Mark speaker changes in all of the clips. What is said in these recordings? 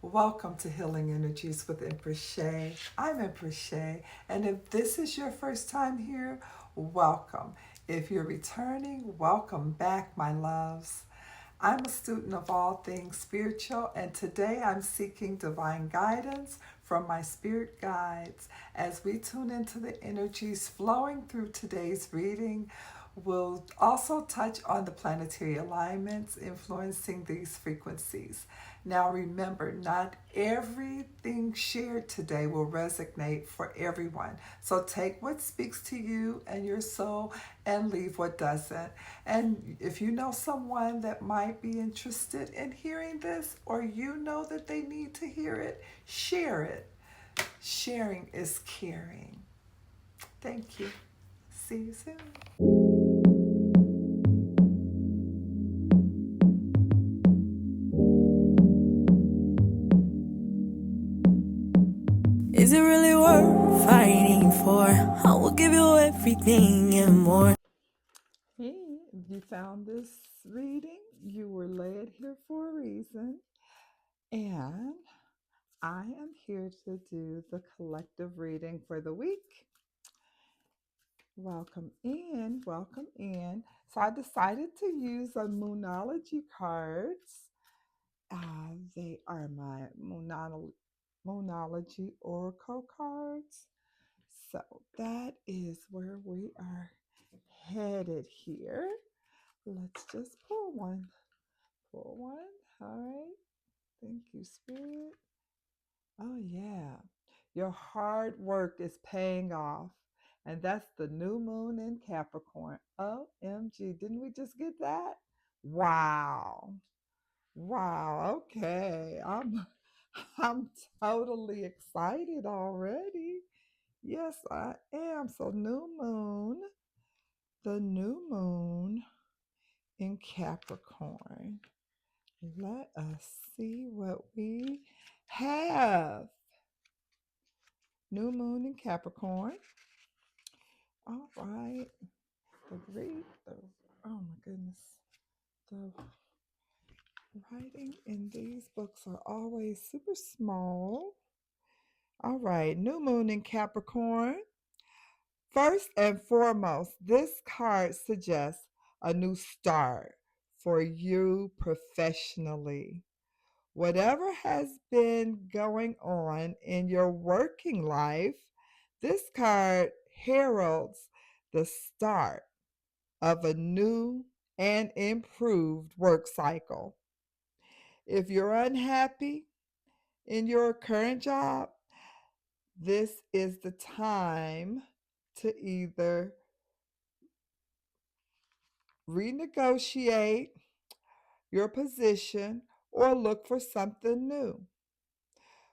Speaker 1: Welcome to Healing Energies with Empress Shay. I'm Empress Shay, and if this is your first time here, welcome. If you're returning, welcome back, my loves. I'm a student of all things spiritual, and today I'm seeking divine guidance from my spirit guides. As we tune into the energies flowing through today's reading, we'll also touch on the planetary alignments influencing these frequencies. Now, remember, not everything shared today will resonate for everyone. So take what speaks to you and your soul and leave what doesn't. And if you know someone that might be interested in hearing this, or you know that they need to hear it, share it. Sharing is caring. Thank you. See you soon.
Speaker 2: Is it really worth fighting for? I will give you everything and more.
Speaker 1: Hey, if you found this reading, you were led here for a reason. And I am here to do the collective reading for the week. Welcome in, welcome in. So I decided to use a Moonology cards. They are my Moonology Oracle cards. So that is where we are headed here. Let's just pull one. Pull one. All right. Thank you, Spirit. Oh, yeah. Your hard work is paying off. And that's the new moon in Capricorn. OMG. Didn't we just get that? Wow. Wow. Okay. I'm totally excited already. Yes, I am. So the new moon in Capricorn. Let us see what we have. New moon in Capricorn. All right. Oh my goodness. The writing in these books are always super small. All right. New moon in Capricorn. First and foremost, this card suggests a new start for you professionally. Whatever has been going on in your working life, this card heralds the start of a new and improved work cycle. If you're unhappy in your current job, this is the time to either renegotiate your position or look for something new.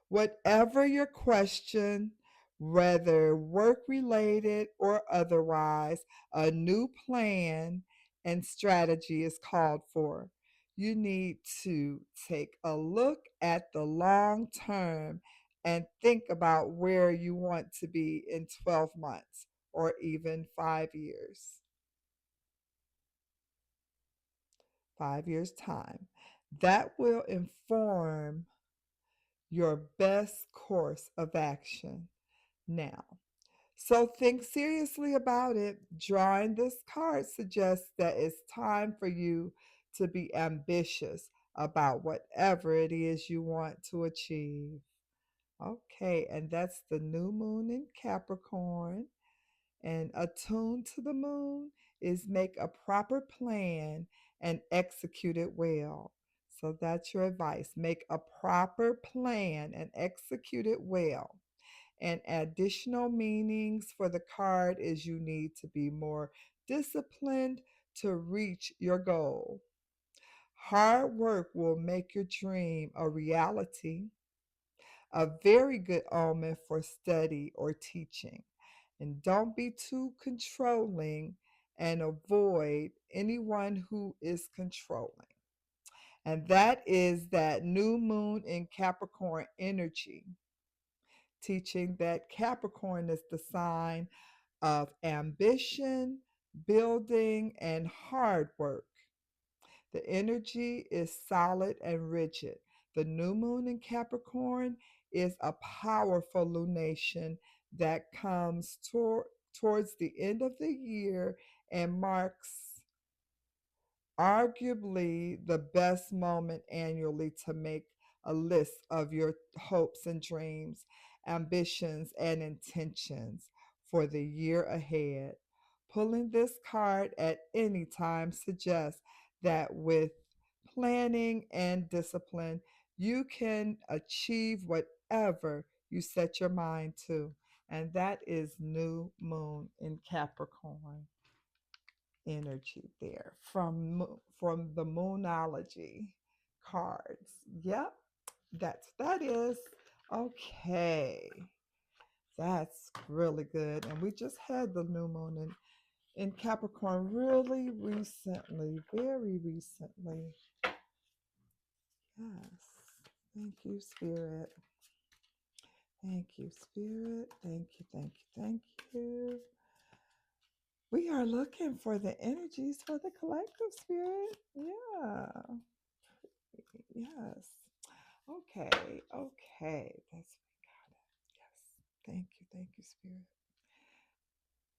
Speaker 1: Whatever your question, whether work related or otherwise, a new plan and strategy is called for. You need to take a look at the long term and think about where you want to be in 12 months or even 5 years. 5 years' time. That will inform your best course of action now. So think seriously about it. Drawing this card suggests that it's time for you to be ambitious about whatever it is you want to achieve. Okay, and that's the new moon in Capricorn. And attuned to the moon is make a proper plan and execute it well. So that's your advice. Make a proper plan and execute it well. And additional meanings for the card is you need to be more disciplined to reach your goal. Hard work will make your dream a reality, a very good omen for study or teaching. And don't be too controlling and avoid anyone who is controlling. And that is that new moon in Capricorn energy, teaching that Capricorn is the sign of ambition, building, and hard work. The energy is solid and rigid. The new moon in Capricorn is a powerful lunation that comes towards the end of the year and marks arguably the best moment annually to make a list of your hopes and dreams, ambitions, and intentions for the year ahead. Pulling this card at any time suggests that with planning and discipline, you can achieve whatever you set your mind to. And that is new moon in Capricorn energy there from the moonology cards. Yep, that is okay. That's really good. And we just had the new moon in Capricorn really recently, very recently. Yes. Thank you, Spirit. Thank you, Spirit. Thank you, thank you, thank you. We are looking for the energies for the collective spirit. Yeah. Yes. Okay. Okay. That's we got it. Yes. Thank you, Spirit.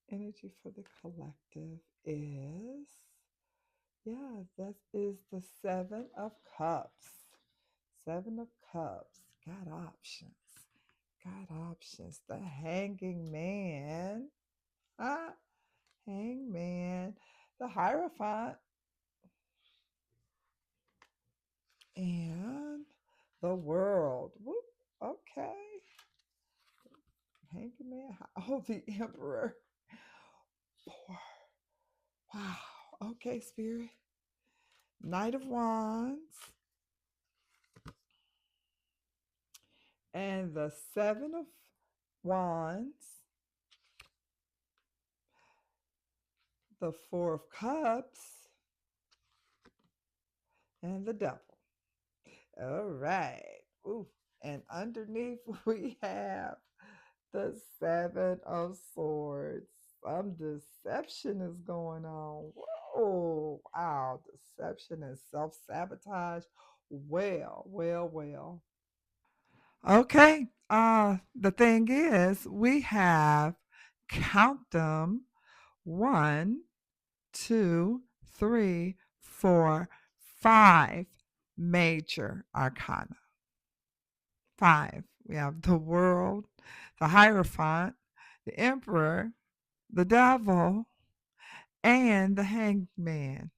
Speaker 1: Energy for the collective is, yeah, that is the Seven of Cups. Seven of Cups. Got options. Got options. The Hanging Man. Ah, Hangman. The Hierophant. And the World. Whoop. Okay. Hanging Man. Oh, the Emperor. Four. Wow. Okay, Spirit. Knight of Wands. And the Seven of Wands. The Four of Cups. And the Devil. All right. Ooh. And underneath we have the Seven of Swords. Some deception is going on. Whoa, wow, deception and self sabotage. Well. Okay. The thing is, we have count them 1, 2, 3, 4, 5 major arcana. 5. We have the World, the Hierophant, the Emperor, the Devil, and the Hanged Man.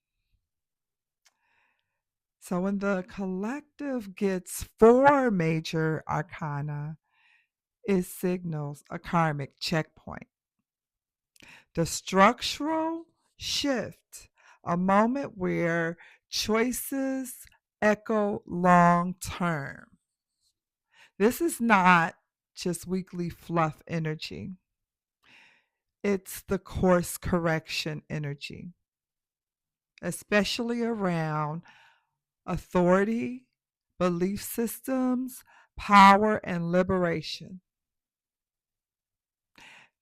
Speaker 1: So when the collective gets 4 major arcana, it signals a karmic checkpoint. The structural shift, a moment where choices echo long term. This is not just weekly fluff energy. It's the course correction energy, especially around authority, belief systems, power, and liberation.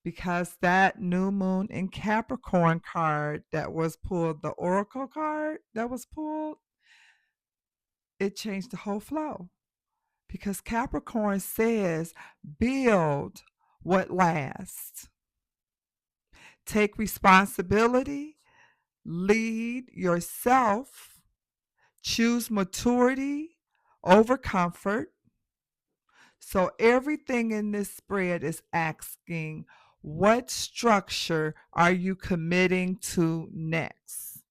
Speaker 1: Because that new moon in Capricorn card that was pulled, the oracle card that was pulled, it changed the whole flow. Because Capricorn says, build what lasts, take responsibility, lead yourself, choose maturity over comfort. So everything in this spread is asking, what structure are you committing to next?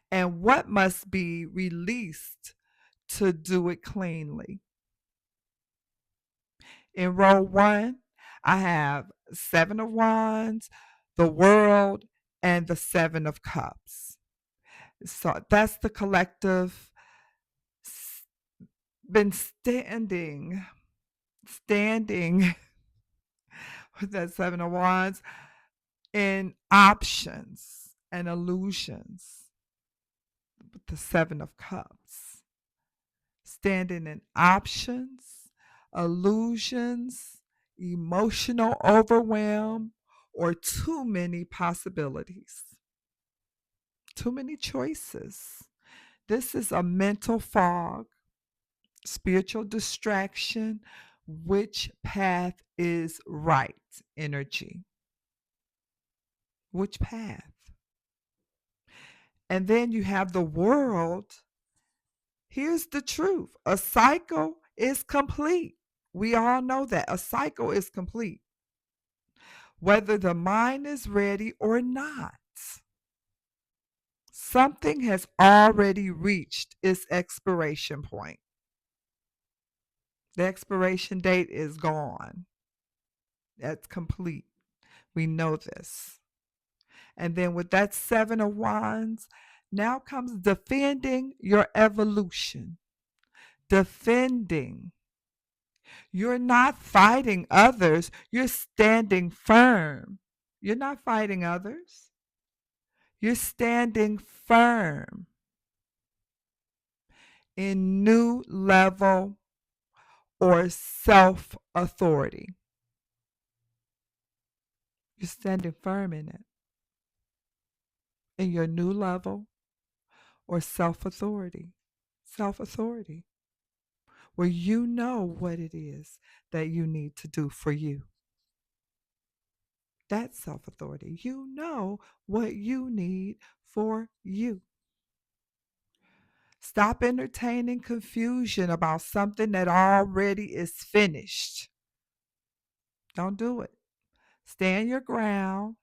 Speaker 1: And what must be released to do it cleanly? In row 1, I have 7 of Wands, the World, and the 7 of Cups. So that's the collective been standing with that 7 of Wands in options and illusions with the 7 of Cups. Standing in options, illusions, emotional overwhelm, or too many possibilities, too many choices. This is a mental fog. spiritual distraction, which path is right energy? Which path? And then you have the world. Here's the truth: a cycle is complete. We all know that a cycle is complete, whether the mind is ready or not. Something has already reached its expiration point. The expiration date is gone. That's complete. We know this. And then with that Seven of Wands, now comes defending your evolution. Defending. You're not fighting others, you're standing firm. You're not fighting others, you're standing firm in new level or self authority. You're standing firm in it, in your new level or self authority. Self authority, where you know what it is that you need to do for you. That's self authority. You know what you need for you. Stop entertaining confusion about something that already is finished. Don't do it. Stand your ground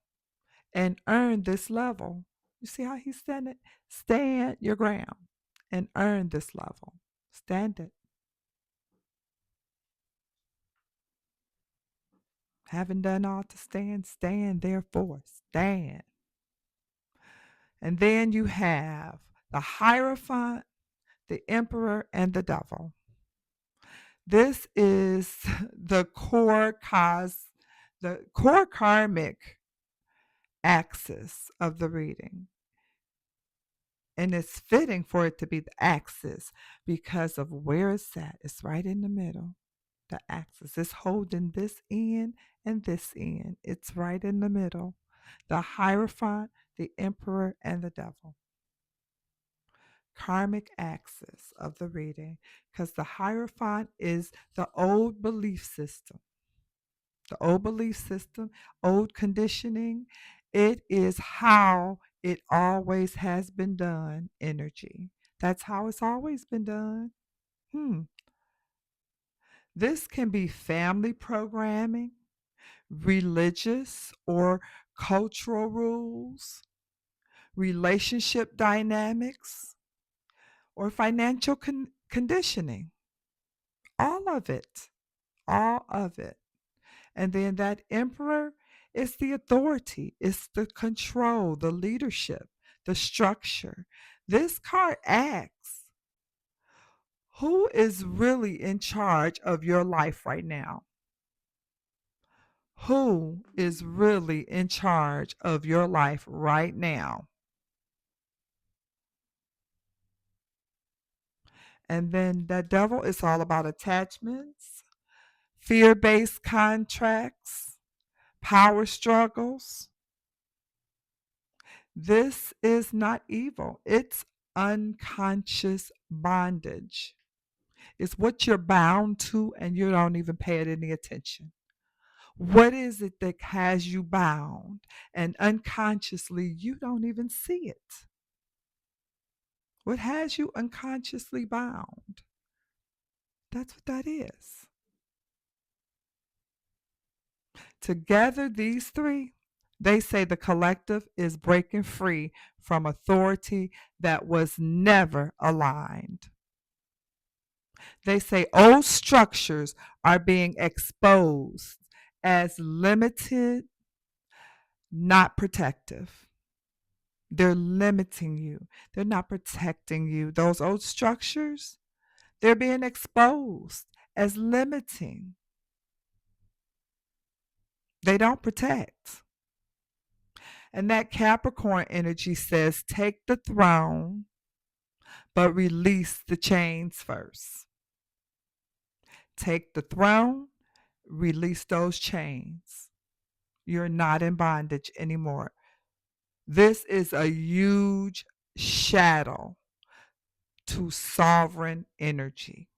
Speaker 1: and earn this level. You see how he said it? Stand your ground and earn this level. Stand it. Having done all to stand, stand therefore. Stand. And then you have the Hierophant, the Emperor, and the Devil. This is the core karmic axis of the reading. And it's fitting for it to be the axis because of where it's at. It's right in the middle. The axis is holding this end and this end. It's right in the middle. The Hierophant, the Emperor, and the Devil. Karmic axis of the reading, because the Hierophant is the old belief system. The old belief system, old conditioning. It is how it always has been done, energy. That's how it's always been done. This can be family programming, religious or cultural rules, relationship dynamics, or financial conditioning. All of it. All of it. And then that emperor is the authority, it's the control, the leadership, the structure. This card asks, who is really in charge of your life right now? Who is really in charge of your life right now? And then that devil is all about attachments, fear based contracts, power struggles. This is not evil, it's unconscious bondage. It's what you're bound to and you don't even pay it any attention. What is it that has you bound? And unconsciously, you don't even see it. What has you unconsciously bound? That's what that is. Together, these three, they say the collective is breaking free from authority that was never aligned. They say old structures are being exposed as limited, not protective. They're limiting you, they're not protecting you. Those old structures, they're being exposed as limiting. They don't protect. And that Capricorn energy says take the throne, but release the chains first. Take the throne, release those chains. You're not in bondage anymore. This is a huge shadow to sovereign energy.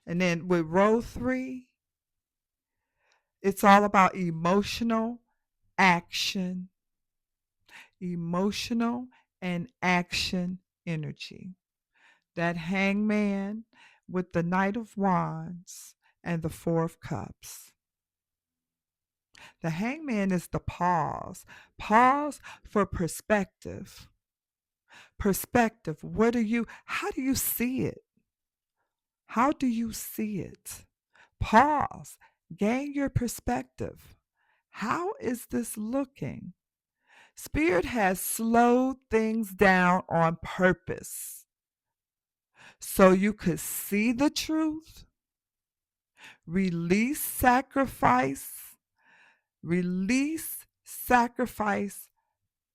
Speaker 1: And then with row 3, it's all about action, emotional and action energy. That hangman with the Knight of Wands and the Four of Cups. The hangman is the pause for perspective. Perspective. How do you see it? How do you see it? Pause. Gain your perspective. How is this looking? Spirit has slowed things down on purpose so you could see the truth, release sacrifice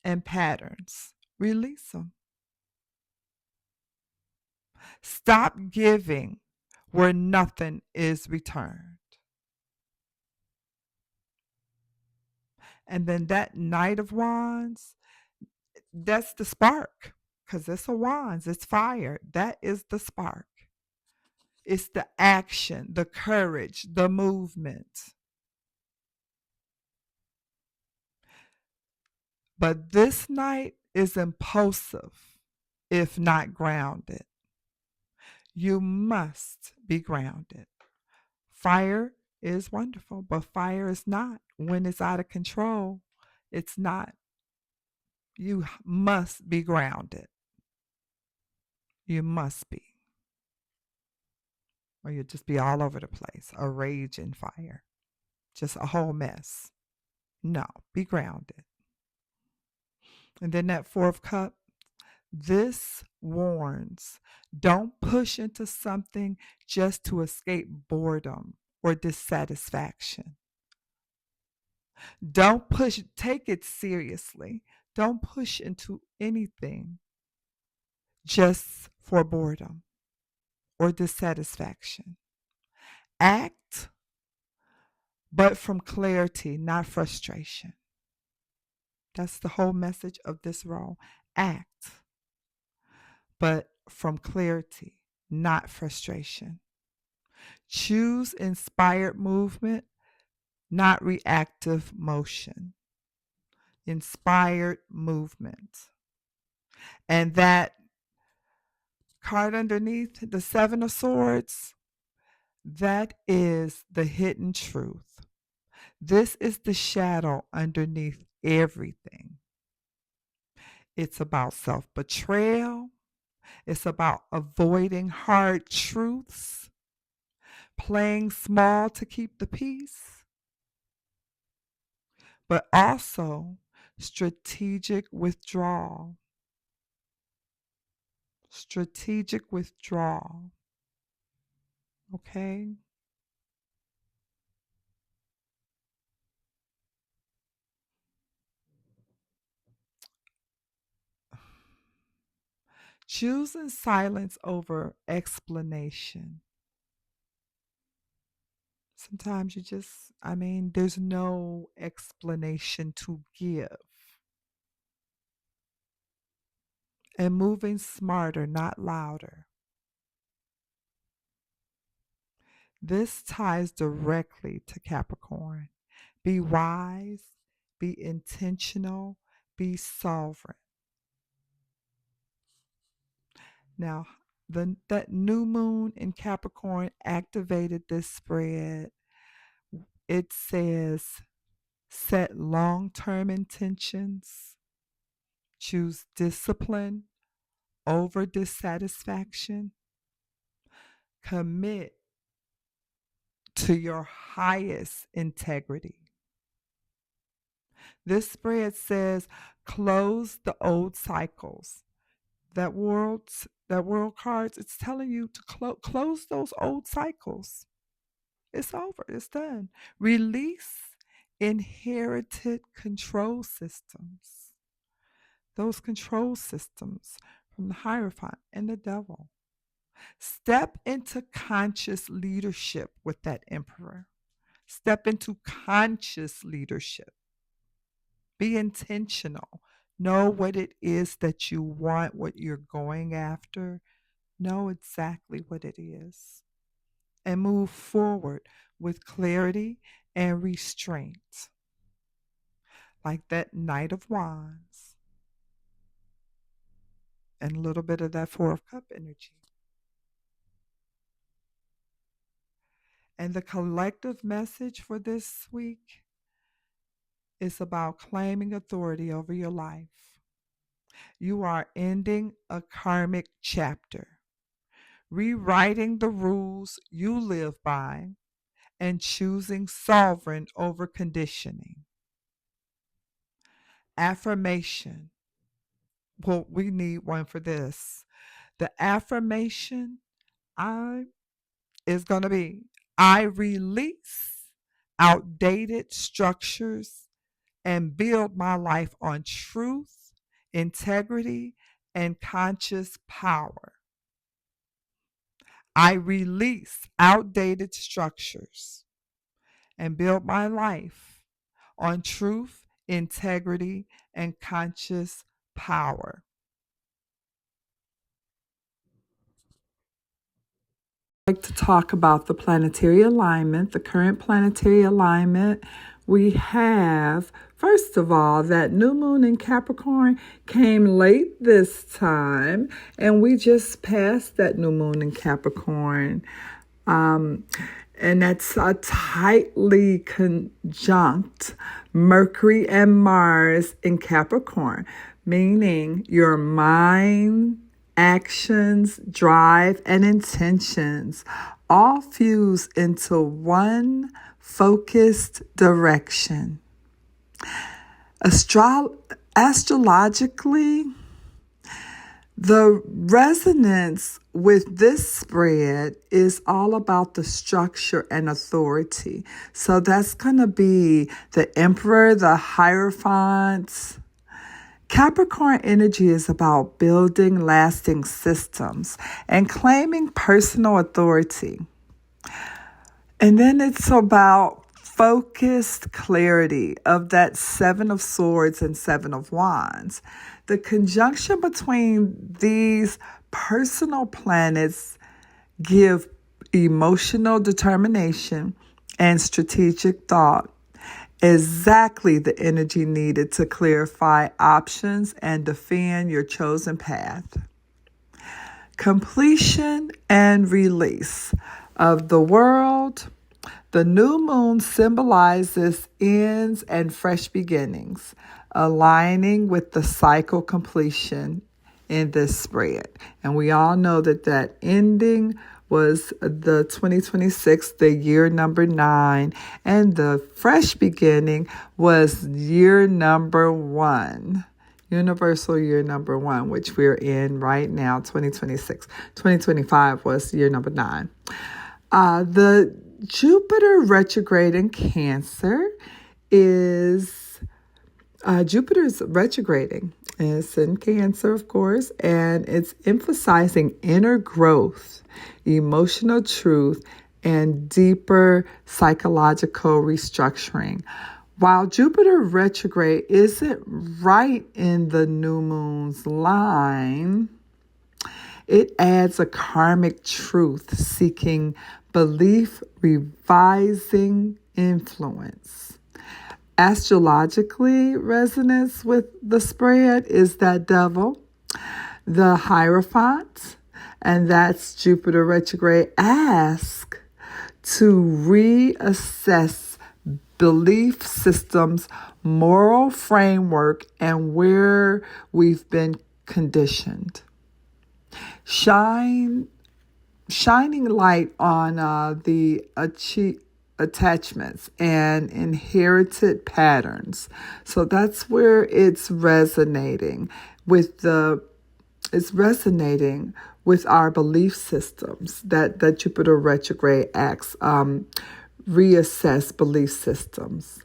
Speaker 1: and patterns. Release them. Stop giving where nothing is returned. And then that Knight of Wands, that's the spark because it's a wands, it's fire. That is the spark. It's the action, the courage, the movement. But this night is impulsive if not grounded. You must be grounded. Fire is wonderful, but fire is not. When it's out of control, it's not. You must be grounded. You must be. Or you'll just be all over the place, a raging fire, just a whole mess. No, be grounded. And then that Fourth Cup, this warns, don't push into something just to escape boredom or dissatisfaction. Don't push, take it seriously. Don't push into anything just for boredom or dissatisfaction. Act, but from clarity, not frustration. That's the whole message of this role. Act, but from clarity, not frustration. Choose inspired movement, not reactive motion. Inspired movement. And that card underneath, the Seven of Swords, that is the hidden truth. This is the shadow underneath everything. It's about self betrayal. It's about avoiding hard truths, playing small to keep the peace, but also strategic withdrawal. Strategic withdrawal. Okay? Choosing silence over explanation. Sometimes there's no explanation to give. And moving smarter, not louder. This ties directly to Capricorn. Be wise, be intentional, be sovereign. Now, that new moon in Capricorn activated this spread. It says set long term intentions, choose discipline over dissatisfaction, commit to your highest integrity. This spread says close the old cycles. That world cards, it's telling you to close those old cycles. It's over. It's done. Release inherited control systems. Those control systems from the Hierophant and the devil. Step into conscious leadership with that emperor. Step into conscious leadership. Be intentional. Know what it is that you want, what you're going after. Know exactly what it is. and move forward with clarity and restraint, like that Knight of Wands and a little bit of that Four of Cup energy. And the collective message for this week is about claiming authority over your life. You are ending a karmic chapter, rewriting the rules you live by, and choosing sovereign over conditioning. Affirmation. Well, we need one for this. The affirmation I is going to be I release outdated structures and build my life on truth, integrity, and conscious power. I release outdated structures and build my life on truth, integrity, and conscious power. I'd like to talk about the planetary alignment, the current planetary alignment. We have, first of all, that new moon in Capricorn came late this time, and we just passed that new moon in Capricorn. And that's a tightly conjunct Mercury and Mars in Capricorn, meaning your mind, actions, drive, and intentions all fuse into one focused direction. Astrologically, the resonance with this spread is all about the structure and authority. So that's going to be the Emperor, the Hierophant. Capricorn energy is about building lasting systems and claiming personal authority. And then it's about focused clarity of that Seven of Swords and Seven of Wands. The conjunction between these personal planets give emotional determination and strategic thought, exactly the energy needed to clarify options and defend your chosen path. Completion and release of the world. The new moon symbolizes ends and fresh beginnings, aligning with the cycle completion in this spread. And we all know that ending was the 2026, the year number 9, and the fresh beginning was year number 1. Universal year number 1, which we're in right now, 2026. 2025 was year number 9. The Jupiter retrograde in Cancer is Jupiter's retrograding. It's in Cancer, of course, and it's emphasizing inner growth, emotional truth, and deeper psychological restructuring. While Jupiter retrograde isn't right in the new moon's line, it adds a karmic truth seeking belief, revising influence. Astrologically, resonance with the spread is that devil, the Hierophant, and that's Jupiter retrograde. Ask to reassess belief systems, moral framework, and where we've been conditioned. Shining light on the attachments and inherited patterns. So that's where it's resonating with our belief systems that Jupiter retrograde acts, reassess belief systems.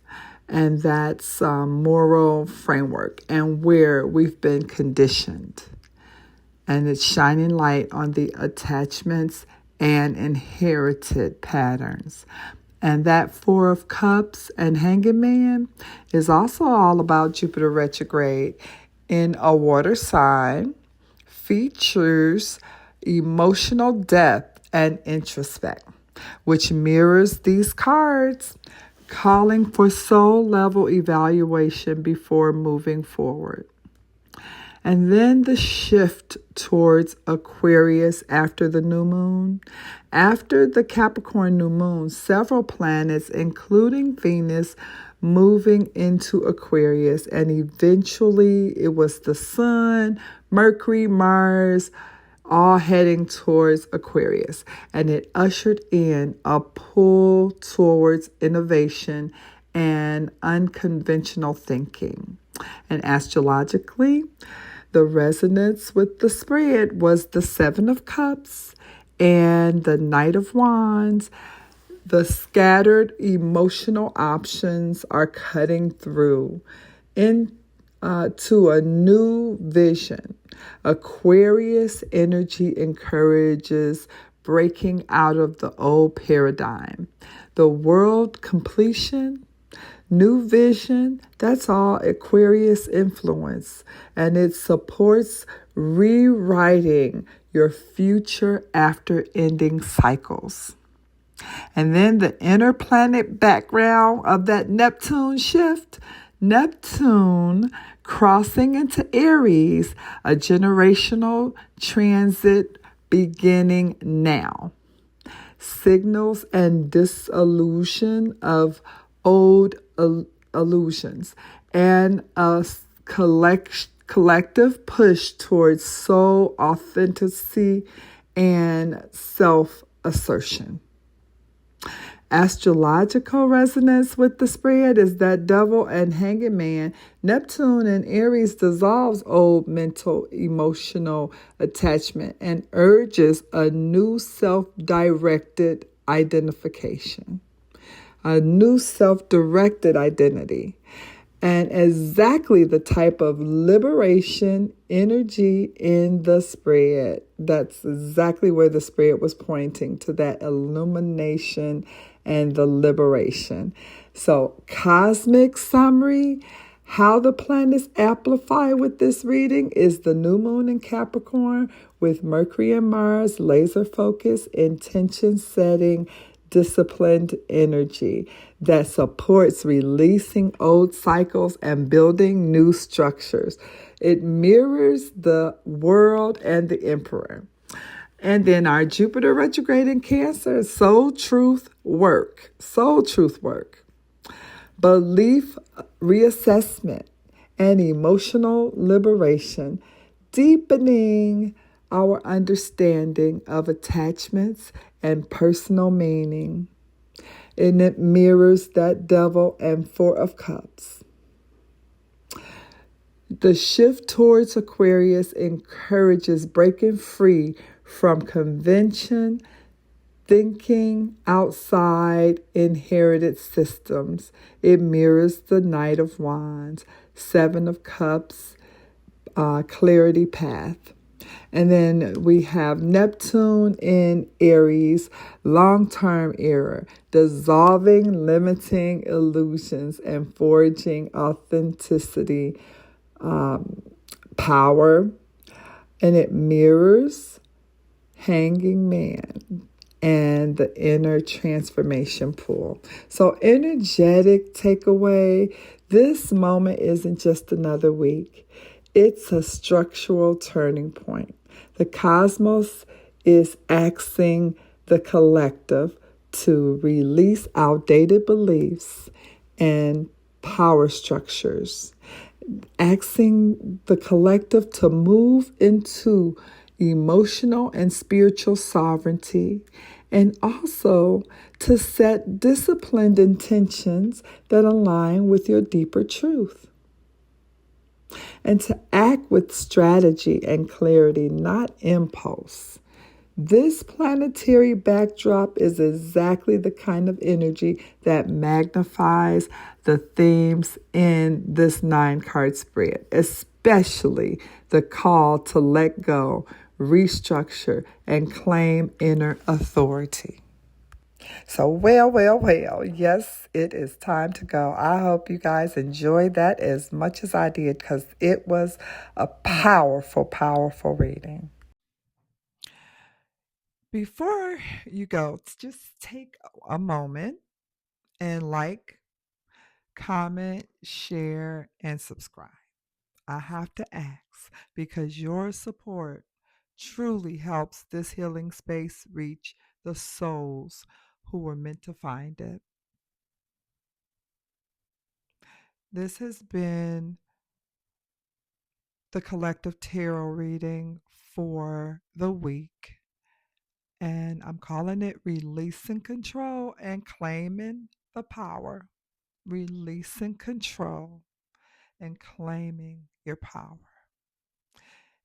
Speaker 1: And that's moral framework and where we've been conditioned. And it's shining light on the attachments and inherited patterns. And that Four of Cups and Hanging Man is also all about Jupiter retrograde in a water sign, features emotional depth and introspect. which mirrors these cards, calling for soul level evaluation before moving forward. And then the shift towards Aquarius after the new moon. After the Capricorn new moon, several planets, including Venus, moving into Aquarius. And eventually it was the Sun, Mercury, Mars, all heading towards Aquarius. And it ushered in a pull towards innovation and unconventional thinking. And astrologically, the resonance with the spread was the Seven of Cups and the Knight of Wands. The scattered emotional options are cutting through to a new vision. Aquarius energy encourages breaking out of the old paradigm. The world completion, new vision, that's all Aquarius influence, and it supports rewriting your future after ending cycles. And then the inner planet background of that Neptune shift, Neptune crossing into Aries, a generational transit beginning now. Signals and dissolution of old illusions and a collective push towards soul authenticity and self-assertion. Astrological resonance with the spread is that Devil and Hanging Man. Neptune in Aries dissolves old mental, emotional attachment and urges a new self-directed identification, a new self-directed identity, and exactly the type of liberation energy in the spread. That's exactly where the spread was pointing, to that illumination and the liberation. So, cosmic summary, how the planets amplify with this reading is the new moon in Capricorn with Mercury and Mars, laser focus, intention setting, disciplined energy that supports releasing old cycles and building new structures. It mirrors the world and the emperor. And then our Jupiter retrograde in Cancer, soul truth work, belief reassessment, and emotional liberation, deepening our understanding of attachments and personal meaning. And it mirrors that Devil and Four of Cups. The shift towards Aquarius encourages breaking free from convention, thinking outside inherited systems. It mirrors the Knight of Wands, Seven of Cups, clarity path. And then we have Neptune in Aries, long-term era, dissolving limiting illusions and forging authenticity, power. And it mirrors Hanging Man and the inner transformation pool. So energetic takeaway, this moment isn't just another week. It's a structural turning point. The cosmos is asking the collective to release outdated beliefs and power structures, asking the collective to move into emotional and spiritual sovereignty, and also to set disciplined intentions that align with your deeper truth, and to act with strategy and clarity, not impulse. This planetary backdrop is exactly the kind of energy that magnifies the themes in this 9-card spread, especially the call to let go, restructure, and claim inner authority. So, well, yes, it is time to go. I hope you guys enjoyed that as much as I did, because it was a powerful reading. Before you go, just take a moment and like, comment, share, and subscribe. I have to ask because your support truly helps this healing space reach the souls who were meant to find it. This has been the collective tarot reading for the week. And I'm calling it Releasing Control and Claiming the Power. Releasing control and claiming your power.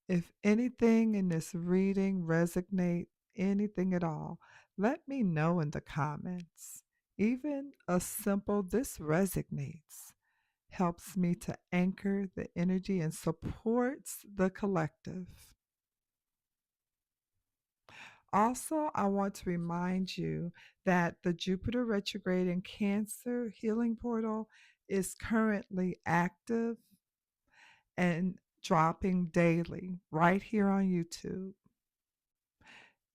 Speaker 1: If anything in this reading resonate, anything at all, let me know in the comments. Even a simple "this resonates" helps me to anchor the energy and supports the collective. Also, I want to remind you that the Jupiter Retrograde in Cancer healing portal is currently active and dropping daily right here on YouTube.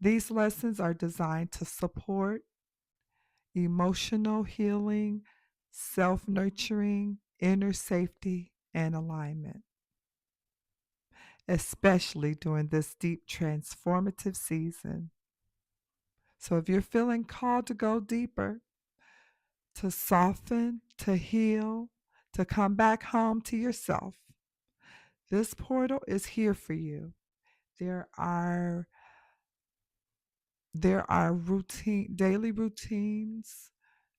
Speaker 1: These lessons are designed to support emotional healing, self nurturing, inner safety, and alignment, especially during this deep transformative season. So, if you're feeling called to go deeper, to soften, to heal, to come back home to yourself, this portal is here for you. There are daily routines.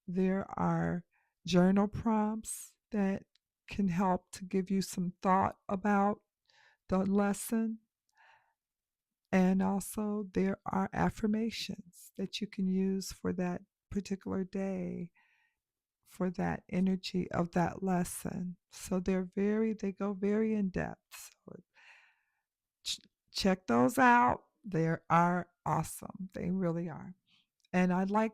Speaker 1: There are journal prompts that can help to give you some thought about the lesson. And also, there are affirmations that you can use for that particular day, for that energy of that lesson. So they go very in depth. So check those out. They are awesome. They really are. And I'd like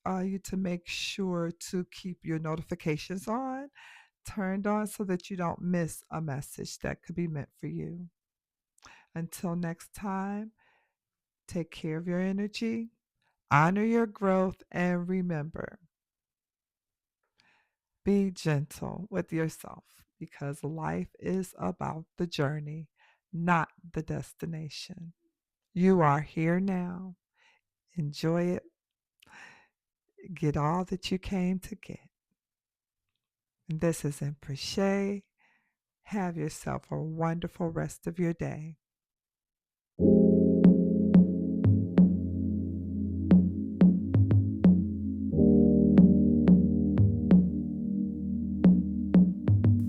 Speaker 1: you to make sure to keep your notifications turned on so that you don't miss a message that could be meant for you. Until next time, take care of your energy, honor your growth, and remember, be gentle with yourself because life is about the journey, not the destination. You are here now. Enjoy it. Get all that you came to get. And this is Empress. Have yourself a wonderful rest of your day.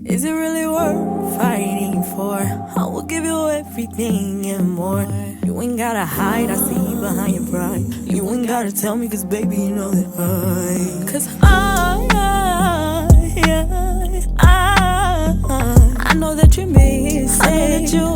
Speaker 2: Is it really worth fighting for? I will give you everything and more. You ain't gotta hide, I see you behind your pride. You ain't gotta tell me, cause baby, you know that Cause I know that you miss it. I know that you